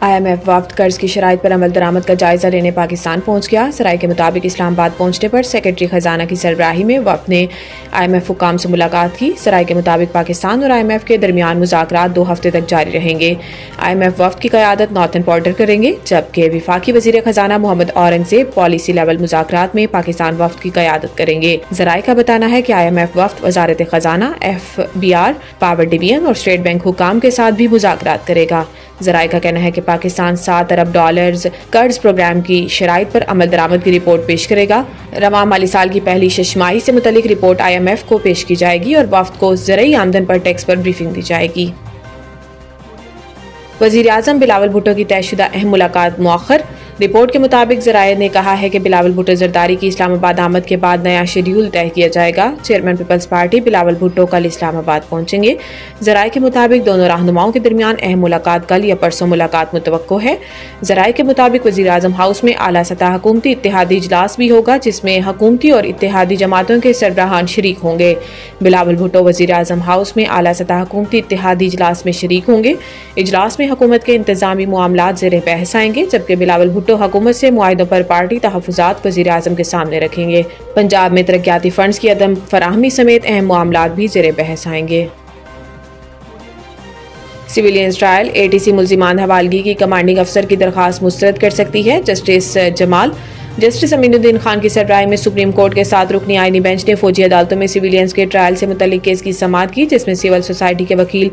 IMF वफ्द कर्ज की शराइत पर अमल दरामद का जायजा लेने पाकिस्तान पहुंच गया। सराय के मुताबिक इस्लामाबाद पहुंचने पर सेक्रेटरी खजाना की सरबराही में वफ्द ने IMF हुकाम से मुलाकात की। सराय के मुताबिक पाकिस्तान और IMF के दरमियान मुज़ाकरात 2 हफ्ते तक जारी रहेंगे। IMF वफ्द की क़यादत नॉर्थन पॉर्टर करेंगे, जबकि वफाकी वज़ीर खजाना मोहम्मद औरंगज़ेब पॉलिसी लेवल मुज़ाकरात में पाकिस्तान वफ्द की क़यादत करेंगे। ज़राए का बताना है कि IMF वफ्द वज़ारत खजाना, FBR, पावर डिवीजन और स्टेट बैंक हुकाम के साथ भी मुज़ाकरात करेगा। ज़राए का कहना है कि पाकिस्तान $7 अरब कर्ज प्रोग्राम की शराइत पर अमल दरामद की रिपोर्ट पेश करेगा। रवां माली साल की पहली छमाही से मुतल्लिक रिपोर्ट IMF को पेश की जाएगी और वफ्द को ज़रई आमदन पर टैक्स पर ब्रीफिंग दी जाएगी। वज़ीर आज़म बिलावल भुट्टो की तयशुदा अहम मुलाकात मुअख्खर। रिपोर्ट के मुताबिक ज़राए ने कहा है कि बिलावल भुट्टो जरदारी की इस्लामाबाद आमद के बाद नया शेड्यूल तय किया जाएगा। Chairman Peoples Party Bilawal Bhutto कल इस्लामाबाद पहुंचेंगे। ज़राए के मुताबिक दोनों रहनुमाओं के दरमियान अहम मुलाकात कल या परसों मुलाकात मुतवक्को है। ज़राए के मुताबिक वज़ीर आज़म हाउस में आला सतह हुकूमती इत्तेहादी इजलास भी होगा, जिसमें हुकूमती और इत्तेहादी जमातों के सरबराहान शरीक होंगे। बिलावल भुट्टो वज़ीर आज़म हाउस में आला सतह हुकूमती इत्तेहादी इजलास में शरीक होंगे। इजलास में हुकूमत के इंतजामी मामलात ज़ेर बहस आएंगे, जबकि बिलावल भुट्टो हुकूमत से मुआहिदों पर पार्टी तहफ़्फ़ुज़ात वज़ीर आज़म के सामने रखेंगे। पंजाब में तरक्याती फंड्स की अदम फराहमी समेत अहम मामलात भी ज़ेर बहस आएंगे। सिविलियंस ट्रायल ATC मुल्ज़िमान हवालगी की कमांडिंग अफसर की दरख्वास्त मुस्तरद कर सकती है। जस्टिस अमीनुद्दीन खान की सरबराही में सुप्रीम कोर्ट के 7 रुकनी आईनी बेंच ने फौजी अदालतों में सिविलियंस के ट्रायल से मुतल्लिक केस की समाअत की, जिसमें सिविल सोसाइटी के वकील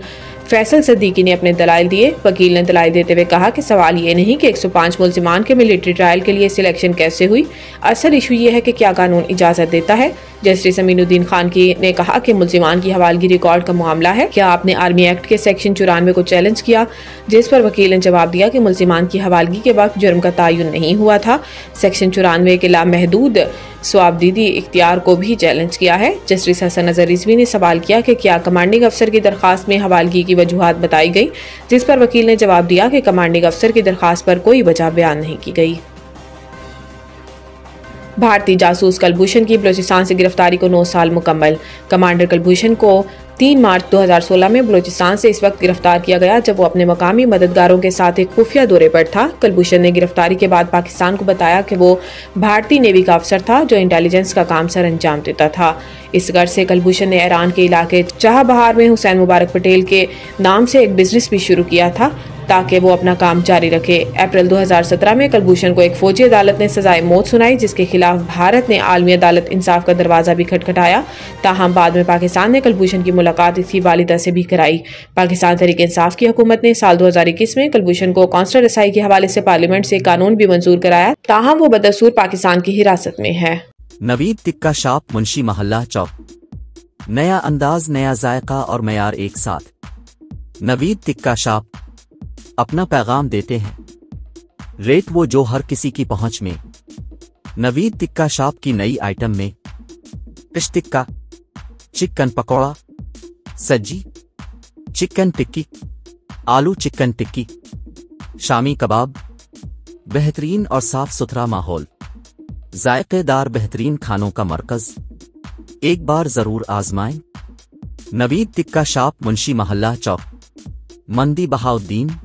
फैसल सद्दीकी ने अपने दलाइल दिए। वकील ने दलाइल देते हुए कहा कि सवाल ये नहीं कि 105 मुल्जिमान के मिलिट्री ट्रायल के लिए सिलेक्शन कैसे हुई, असल इशू ये है कि क्या कानून इजाज़त देता है। जस्टिस अमीनुद्दीन खान ने कहा कि मुल्जिमान की हवालगी रिकॉर्ड का मामला है, क्या आपने आर्मी एक्ट के सेक्शन 94 को चैलेंज किया, जिस पर वकील ने जवाब दिया कि मुल्जिमान की हवालगी के वक्त जुर्म का तयन नहीं हुआ था। सेक्शन 94 के लामहदूद स्वाबदीदी इख्तियार को भी चैलेंज किया है। जस्टिस हसन अजहर रिजवी ने सवाल किया कि क्या कमांडिंग अफसर की दरखास्त में हवालगी की वजूहात बताई गई, जिस पर वकील ने जवाब दिया कि कमांडिंग अफसर की दरखास्त पर कोई वजह बयान नहीं की गई। भारतीय जासूस कुलभूषण की बलूचिस्तान से गिरफ्तारी को 9 साल मुकम्मल। कमांडर कुलभूषण को 3 मार्च 2016 में बलूचिस्तान से इस वक्त गिरफ्तार किया गया, जब वो अपने मकामी मददगारों के साथ एक खुफिया दौरे पर था। कुलभूषण ने गिरफ्तारी के बाद पाकिस्तान को बताया कि वो भारतीय नेवी का अफसर था जो इंटेलिजेंस का काम सर अंजाम देता था। इस गर्ज से कुलभूषण ने ईरान के इलाके चाहबहार में हुसैन मुबारक पटेल के नाम से एक बिजनेस भी शुरू किया था ताकि वो अपना काम जारी रखे। अप्रैल 2017 में कुलभूषण को एक फौजी अदालत ने सजाए मौत सुनाई, जिसके खिलाफ भारत ने आलमी अदालत इंसाफ का दरवाजा भी खटखटाया। ताहम बाद में पाकिस्तान ने कुलभूषण की मुलाकात इसकी वालिदा से भी कराई। पाकिस्तान तहरीक इंसाफ की हुकूमत ने साल 2021 में कुलभूषण को कौंसलर रसाई के हवाले से पार्लियामेंट से कानून भी मंजूर कराया, ताहम वो बदस्तूर पाकिस्तान की हिरासत में है। नवीद टिक्का शॉप मुंशी महल्ला चौक, नया अंदाज, नया जायका और मयार एक साथ। नवीद टिक्का शॉप अपना पैगाम देते हैं, रेट वो जो हर किसी की पहुंच में। नवीद टिक्का शॉप की नई आइटम में फिश टिक्का, चिकन पकौड़ा, सज्जी, चिकन टिक्की, आलू चिकन टिक्की, शामी कबाब, बेहतरीन और साफ सुथरा माहौल, जायकेदार बेहतरीन खानों का मरकज, एक बार जरूर आजमाएं। नवीद टिक्का शॉप मुंशी महल्ला चौक, मंदी बहाउद्दीन।